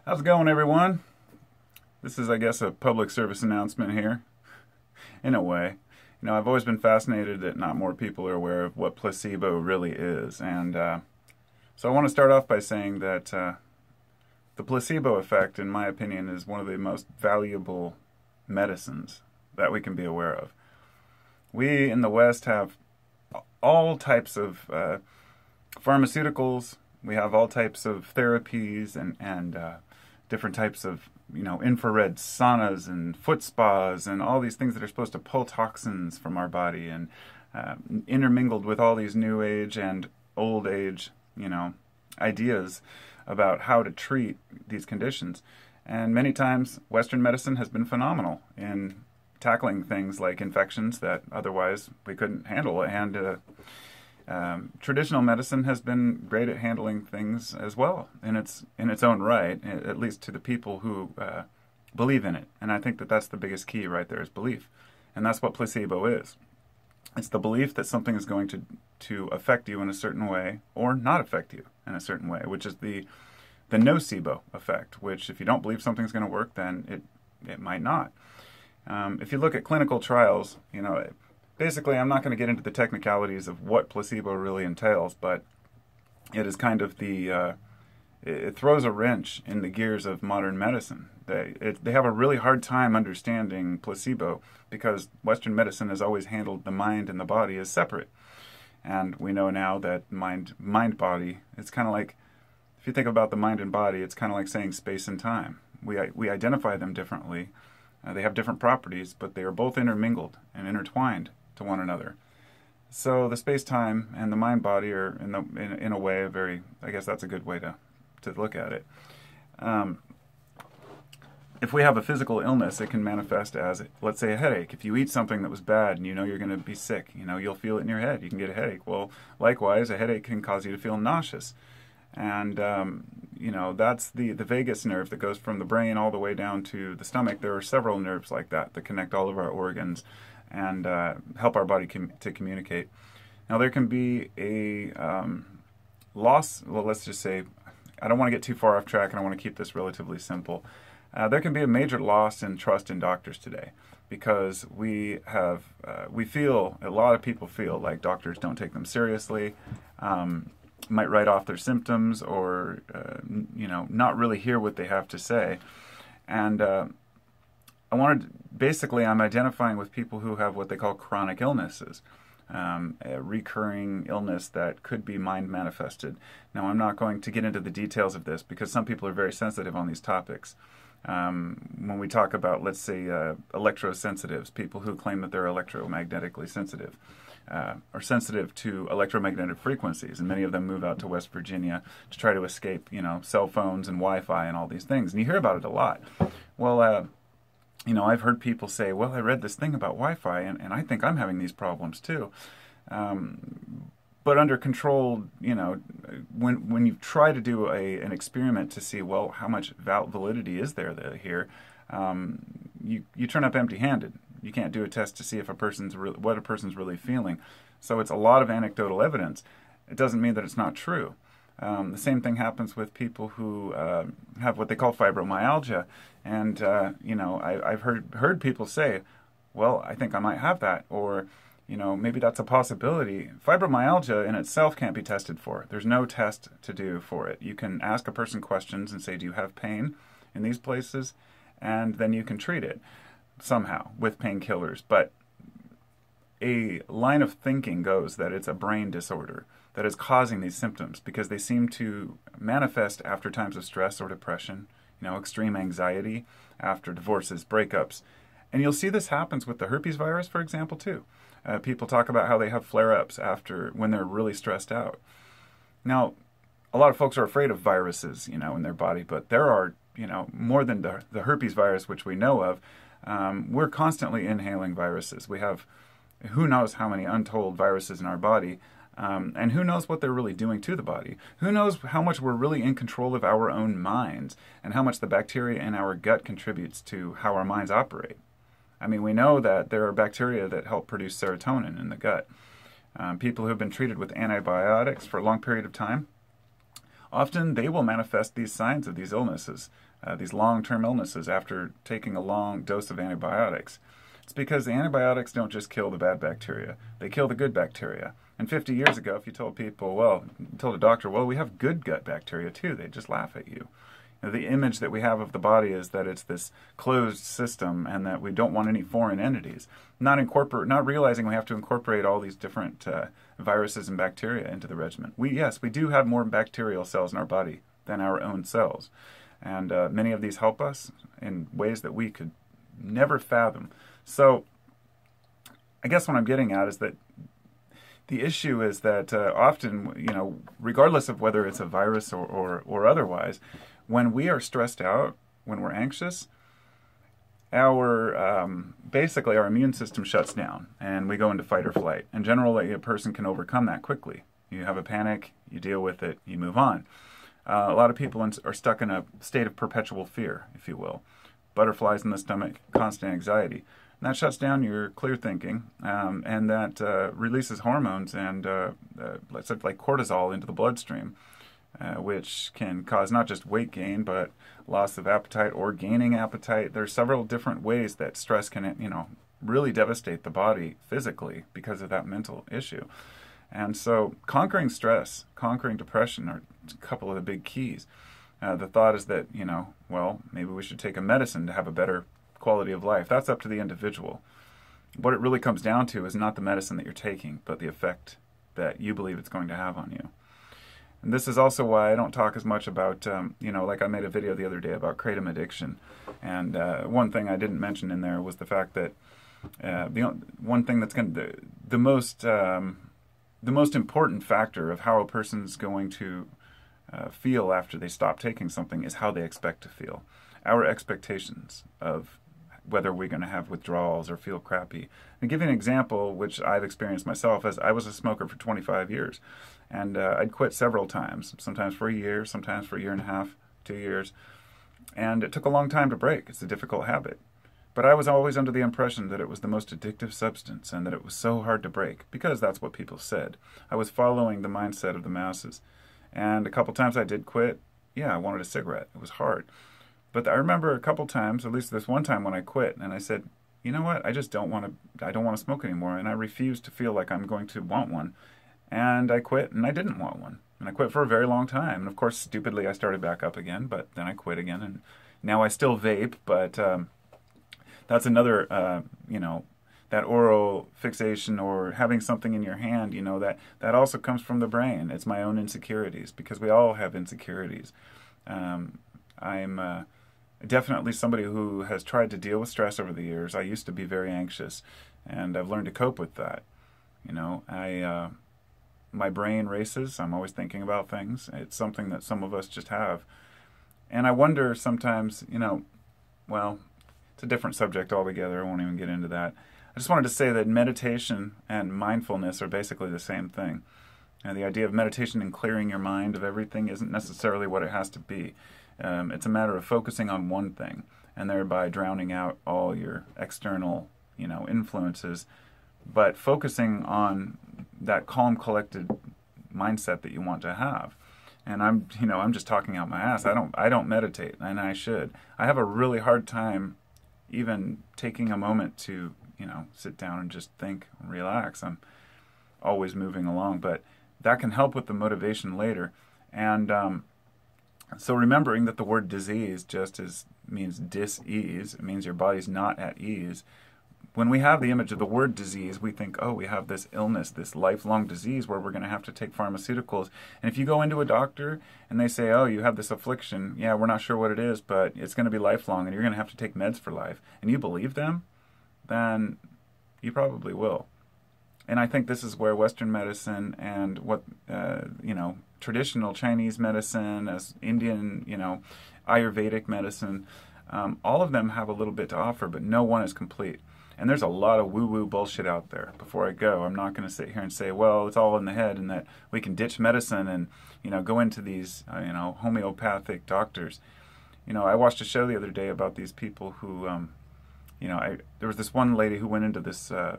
How's it going, everyone? This is, I guess, a public service announcement here, in a way. I've always been fascinated that not more people are aware of what placebo really is. And so I want to start off by saying that the placebo effect, in my opinion, is one of the most valuable medicines that we can be aware of. We in the West have all types of pharmaceuticals. We have all types of therapies and different types of infrared saunas and foot spas and all these things that are supposed to pull toxins from our body and intermingled with all these new age and old age ideas about how to treat these conditions. And many times Western medicine has been phenomenal in tackling things like infections that otherwise we couldn't handle, and traditional medicine has been great at handling things as well in its own right, at least to the people who believe in it. And I think that that's the biggest key right there, is belief. And that's what placebo is. It's the belief that something is going to affect you in a certain way or not affect you in a certain way, which is the nocebo effect, which if you don't believe something's going to work, then it might not. If you look at clinical trials, basically, I'm not going to get into the technicalities of what placebo really entails, but it is kind of it throws a wrench in the gears of modern medicine. They have a really hard time understanding placebo because Western medicine has always handled the mind and the body as separate. And we know now that mind-body, it's kind of like, if you think about the mind and body, it's kind of like saying space and time. We identify them differently. They have different properties, but they are both intermingled and intertwined to one another. So the space-time and the mind-body are, in a way, I guess that's a good way to look at it. If we have a physical illness, it can manifest as, let's say, a headache. If you eat something that was bad and you know you're going to be sick, you'll feel it in your head. You can get a headache. Well, likewise, a headache can cause you to feel nauseous. And, that's the vagus nerve that goes from the brain all the way down to the stomach. There are several nerves like that connect all of our organs and help our body to communicate. Now, there can be a loss. Well, let's just say, I don't want to get too far off track, and I want to keep this relatively simple. There can be a major loss in trust in doctors today because a lot of people feel like doctors don't take them seriously, might write off their symptoms or, not really hear what they have to say. And I'm identifying with people who have what they call chronic illnesses, a recurring illness that could be mind manifested. Now, I'm not going to get into the details of this because some people are very sensitive on these topics. When we talk about, let's say, electrosensitives, people who claim that they're electromagnetically sensitive, are sensitive to electromagnetic frequencies, and many of them move out to West Virginia to try to escape, cell phones and Wi-Fi and all these things. And you hear about it a lot. Well, I've heard people say, well, I read this thing about Wi-Fi, and I think I'm having these problems too. But under controlled, when you try to do an experiment to see, well, how much validity is there here, you turn up empty-handed. You can't do a test to see if what a person's really feeling. So it's a lot of anecdotal evidence. It doesn't mean that it's not true. The same thing happens with people who have what they call fibromyalgia. And, I've heard people say, well, I think I might have that. Or, maybe that's a possibility. Fibromyalgia in itself can't be tested for. There's no test to do for it. You can ask a person questions and say, do you have pain in these places? And then you can treat it somehow with painkillers. But a line of thinking goes that it's a brain disorder that is causing these symptoms because they seem to manifest after times of stress or depression, extreme anxiety, after divorces, breakups. And you'll see this happens with the herpes virus, for example, too. People talk about how they have flare-ups when they're really stressed out. Now, a lot of folks are afraid of viruses, in their body, but there are, more than the herpes virus, which we know of. We're constantly inhaling viruses. We have who knows how many untold viruses in our body, and who knows what they're really doing to the body. Who knows how much we're really in control of our own minds and how much the bacteria in our gut contributes to how our minds operate. I mean, we know that there are bacteria that help produce serotonin in the gut. People who have been treated with antibiotics for a long period of time often they will manifest these signs of these illnesses, these long-term illnesses after taking a long dose of antibiotics. It's because the antibiotics don't just kill the bad bacteria, they kill the good bacteria. And 50 years ago, if you told people, well, told a doctor, well, we have good gut bacteria too, they'd just laugh at you. The image that we have of the body is that it's this closed system and that we don't want any foreign entities. Not realizing we have to incorporate all these different viruses and bacteria into the regimen. Yes, we do have more bacterial cells in our body than our own cells. And many of these help us in ways that we could never fathom. So I guess what I'm getting at is that the issue is that often, regardless of whether it's a virus or otherwise, when we are stressed out, when we're anxious, basically our immune system shuts down and we go into fight or flight. And generally, a person can overcome that quickly. You have a panic, you deal with it, you move on. A lot of people are stuck in a state of perpetual fear, if you will. Butterflies in the stomach, constant anxiety. And that shuts down your clear thinking, and that releases hormones and let's say like cortisol into the bloodstream, which can cause not just weight gain, but loss of appetite or gaining appetite. There are several different ways that stress can, really devastate the body physically because of that mental issue. And so conquering stress, conquering depression are a couple of the big keys. The thought is that, maybe we should take a medicine to have a better quality of life. That's up to the individual. What it really comes down to is not the medicine that you're taking, but the effect that you believe it's going to have on you. And this is also why I don't talk as much about, like I made a video the other day about kratom addiction. And one thing I didn't mention in there was the fact that one thing that's the most important factor of how a person's going to feel after they stop taking something is how they expect to feel. Our expectations of whether we're going to have withdrawals or feel crappy. And give you an example, which I've experienced myself, as I was a smoker for 25 years. And I'd quit several times, sometimes for a year, sometimes for a year and a half, 2 years. And it took a long time to break. It's a difficult habit. But I was always under the impression that it was the most addictive substance and that it was so hard to break, because that's what people said. I was following the mindset of the masses. And a couple times I did quit. Yeah, I wanted a cigarette. It was hard. But I remember a couple times, at least this one time when I quit, and I said, you know what, I don't want to smoke anymore, and I refuse to feel like I'm going to want one. And I quit, and I didn't want one. And I quit for a very long time. And of course, stupidly, I started back up again, but then I quit again, and now I still vape, but that's another, that oral fixation or having something in your hand, that also comes from the brain. It's my own insecurities, because we all have insecurities. I'm definitely somebody who has tried to deal with stress over the years. I used to be very anxious, and I've learned to cope with that. My brain races. I'm always thinking about things. It's something that some of us just have. And I wonder sometimes, it's a different subject altogether. I won't even get into that. I just wanted to say that meditation and mindfulness are basically the same thing. And the idea of meditation and clearing your mind of everything isn't necessarily what it has to be. It's a matter of focusing on one thing and thereby drowning out all your external, influences, but focusing on that calm, collected mindset that you want to have. And I'm just talking out my ass. I don't meditate, and I should. I have a really hard time even taking a moment to, sit down and just think and relax. I'm always moving along, but that can help with the motivation later. And so remembering that the word disease means dis-ease. It means your body's not at ease. When we have the image of the word disease, we think, oh, we have this illness, this lifelong disease where we're going to have to take pharmaceuticals. And if you go into a doctor and they say, oh, you have this affliction, yeah, we're not sure what it is, but it's going to be lifelong and you're going to have to take meds for life, and you believe them, then you probably will. And I think this is where Western medicine and what, traditional Chinese medicine, as Indian, Ayurvedic medicine, all of them have a little bit to offer, but no one is complete. And there's a lot of woo-woo bullshit out there. Before I go, I'm not going to sit here and say, well, it's all in the head and that we can ditch medicine and, go into these, homeopathic doctors. I watched a show the other day about these people who, there was this one lady who went into this, I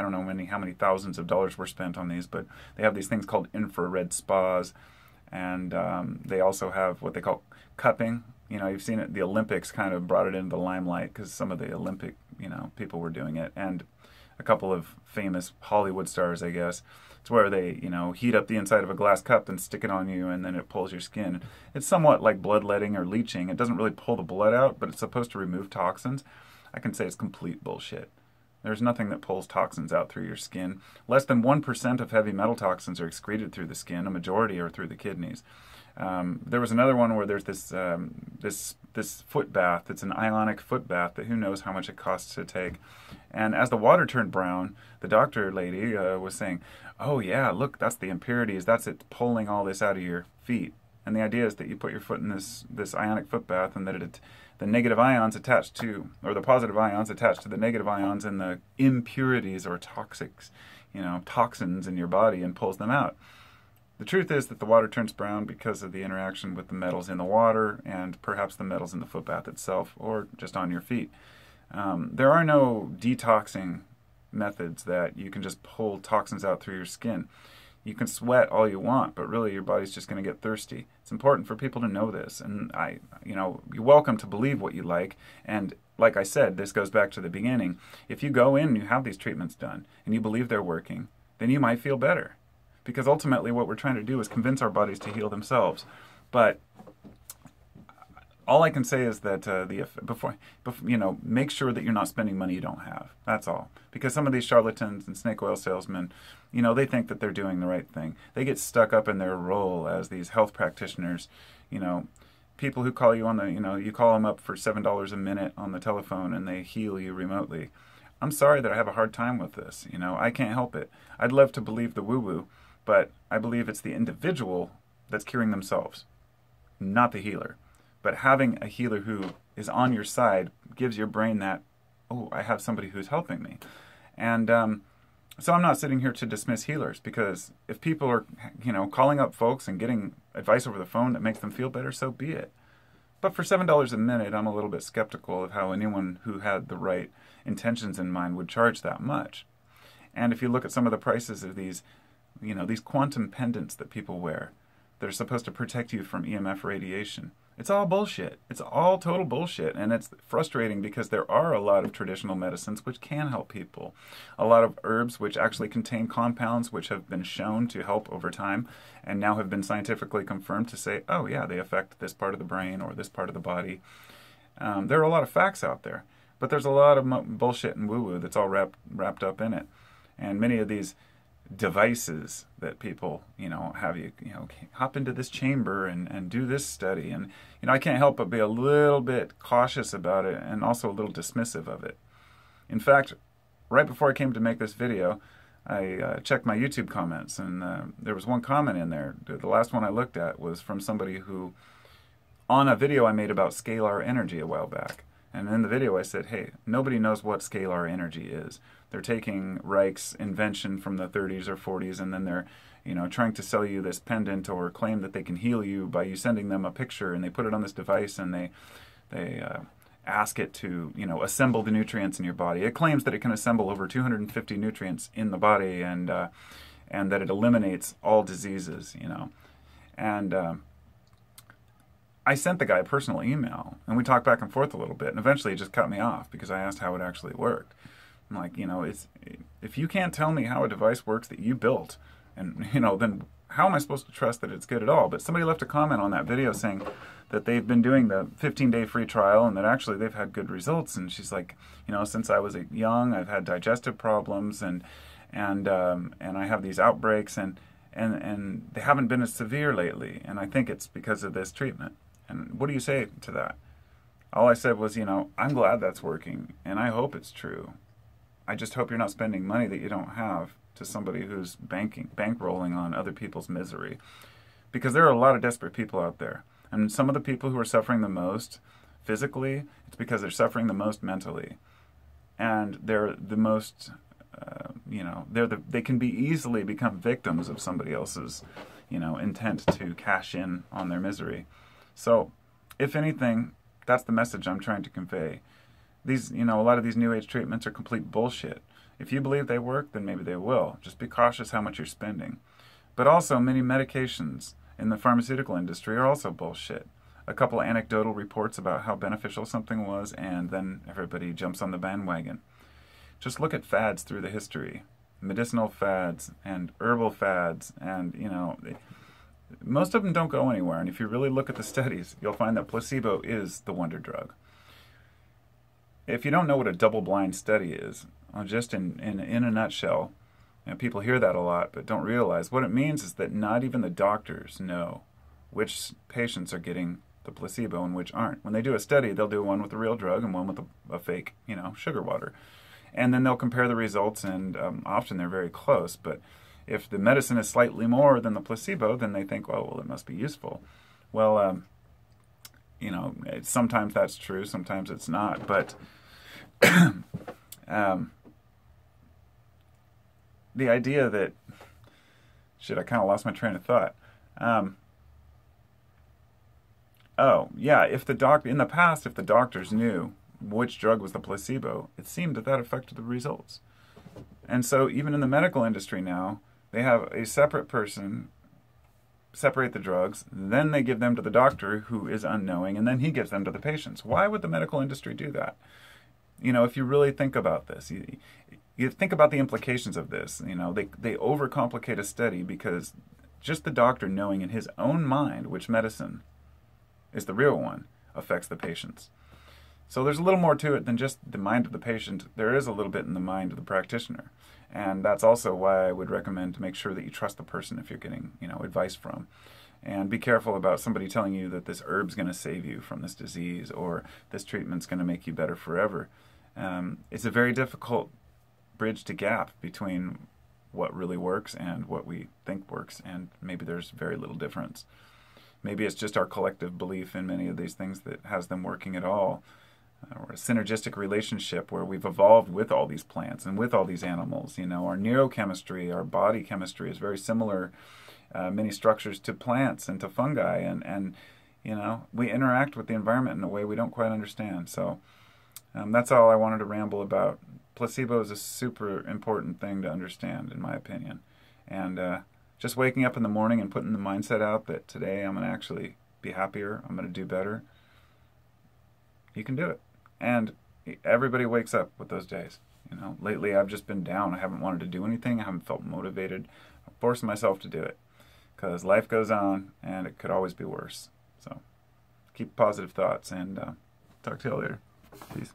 don't know how many thousands of dollars were spent on these, but they have these things called infrared spas. And they also have what they call cupping. You know, you've seen it. The Olympics kind of brought it into the limelight because some of the Olympic, you know, people were doing it, and a couple of famous Hollywood stars, I guess. It's where they, you know, heat up the inside of a glass cup and stick it on you, and then it pulls your skin. It's somewhat like bloodletting or leeching. It doesn't really pull the blood out, but it's supposed to remove toxins. I can say it's complete bullshit. There's nothing that pulls toxins out through your skin. Less than 1% of heavy metal toxins are excreted through the skin. A majority are through the kidneys. There was another one where there's this foot bath. It's an ionic foot bath that who knows how much it costs to take. And as the water turned brown, the doctor lady was saying, "Oh yeah, look, that's the impurities. That's it pulling all this out of your feet." And the idea is that you put your foot in this ionic foot bath, and that the negative ions attached to, or the positive ions attached to the negative ions and the impurities or toxics, you know, toxins in your body, and pulls them out. The truth is that the water turns brown because of the interaction with the metals in the water and perhaps the metals in the foot bath itself, or just on your feet. There are no detoxing methods that you can just pull toxins out through your skin. You can sweat all you want, but really your body's just going to get thirsty. It's important for people to know this, and you're welcome to believe what you like. And like I said, this goes back to the beginning. If you go in and you have these treatments done and you believe they're working, then you might feel better, because ultimately what we're trying to do is convince our bodies to heal themselves. But all I can say is that before, make sure that you're not spending money you don't have. That's all. Because some of these charlatans and snake oil salesmen, they think that they're doing the right thing. They get stuck up in their role as these health practitioners. People who call you on you call them up for $7 a minute on the telephone and they heal you remotely. I'm sorry that I have a hard time with this. I can't help it. I'd love to believe the woo-woo, but I believe it's the individual that's curing themselves, not the healer. But having a healer who is on your side gives your brain that, oh, I have somebody who's helping me. And so I'm not sitting here to dismiss healers, because if people are, calling up folks and getting advice over the phone that makes them feel better, so be it. But for $7 a minute, I'm a little bit skeptical of how anyone who had the right intentions in mind would charge that much. And if you look at some of the prices of these, these quantum pendants that people wear, that are supposed to protect you from EMF radiation, it's all bullshit. It's all total bullshit. And it's frustrating because there are a lot of traditional medicines which can help people. A lot of herbs which actually contain compounds which have been shown to help over time and now have been scientifically confirmed to say, oh yeah, they affect this part of the brain or this part of the body. There are a lot of facts out there, but there's a lot of bullshit and woo-woo that's all wrapped up in it. And many of these devices that people, have you hop into this chamber and do this study. And, I can't help but be a little bit cautious about it and also a little dismissive of it. In fact, right before I came to make this video, I checked my YouTube comments, and there was one comment in there. The last one I looked at was from somebody who, on a video I made about scalar energy a while back. And in the video I said, hey, nobody knows what scalar energy is. They're taking Reich's invention from the 30s or 40s, and then they're, trying to sell you this pendant or claim that they can heal you by you sending them a picture, and they put it on this device and they ask it to, assemble the nutrients in your body. It claims that it can assemble over 250 nutrients in the body, and that it eliminates all diseases, And I sent the guy a personal email, and we talked back and forth a little bit, and eventually he just cut me off because I asked how it actually worked. I'm like, if you can't tell me how a device works that you built, and, then how am I supposed to trust that it's good at all? But somebody left a comment on that video saying that they've been doing the 15-day free trial and that actually they've had good results. And she's like, since I was young, I've had digestive problems, and I have these outbreaks, and they haven't been as severe lately. And I think it's because of this treatment. And what do you say to that? All I said was, I'm glad that's working, and I hope it's true. I just hope you're not spending money that you don't have to somebody who's bankrolling on other people's misery. Because there are a lot of desperate people out there. And some of the people who are suffering the most physically, it's because they're suffering the most mentally. And they're the most, they can be easily become victims of somebody else's, intent to cash in on their misery. So, if anything, that's the message I'm trying to convey. These, a lot of these New Age treatments are complete bullshit. If you believe they work, then maybe they will. Just be cautious how much you're spending. But also, many medications in the pharmaceutical industry are also bullshit. A couple anecdotal reports about how beneficial something was, and then everybody jumps on the bandwagon. Just look at fads through the history. Medicinal fads and herbal fads, and, you know, most of them don't go anywhere. And if you really look at the studies, you'll find that placebo is the wonder drug. If you don't know what a double-blind study is, just in a nutshell, you know, people hear that a lot but don't realize what it means is that not even the doctors know which patients are getting the placebo and which aren't. When they do a study, they'll do one with the real drug and one with a fake, you know, sugar water. And then they'll compare the results, and often they're very close. But if the medicine is slightly more than the placebo, then they think, well, it must be useful. Well, you know, sometimes that's true, sometimes it's not. But the idea that, shit, I kind of lost my train of thought. Oh, yeah, if the in the past, if the doctors knew which drug was the placebo, it seemed that affected the results. And so even in the medical industry now, they have a separate person separate the drugs, then they give them to the doctor who is unknowing, and then he gives them to the patients. Why would the medical industry do that? You know, if you really think about this, you think about the implications of this. You know, they overcomplicate a study because just the doctor knowing in his own mind which medicine is the real one affects the patients. So there's a little more to it than just the mind of the patient. There is a little bit in the mind of the practitioner. And that's also why I would recommend to make sure that you trust the person if you're getting, you know, advice from. And be careful about somebody telling you that this herb's going to save you from this disease or this treatment's going to make you better forever. It's a very difficult bridge to gap between what really works and what we think works, and maybe there's very little difference. Maybe it's just our collective belief in many of these things that has them working at all, or a synergistic relationship where we've evolved with all these plants and with all these animals. You know, our neurochemistry, our body chemistry is very similar, many structures to plants and to fungi, and you know, we interact with the environment in a way we don't quite understand. So that's all I wanted to ramble about. Placebo is a super important thing to understand, in my opinion. And just waking up in the morning and putting the mindset out that today I'm going to actually be happier, I'm going to do better, you can do it. And everybody wakes up with those days. You know, lately I've just been down. I haven't wanted to do anything. I haven't felt motivated. I'm forcing myself to do it because life goes on and it could always be worse. So keep positive thoughts, and talk to you later. Peace.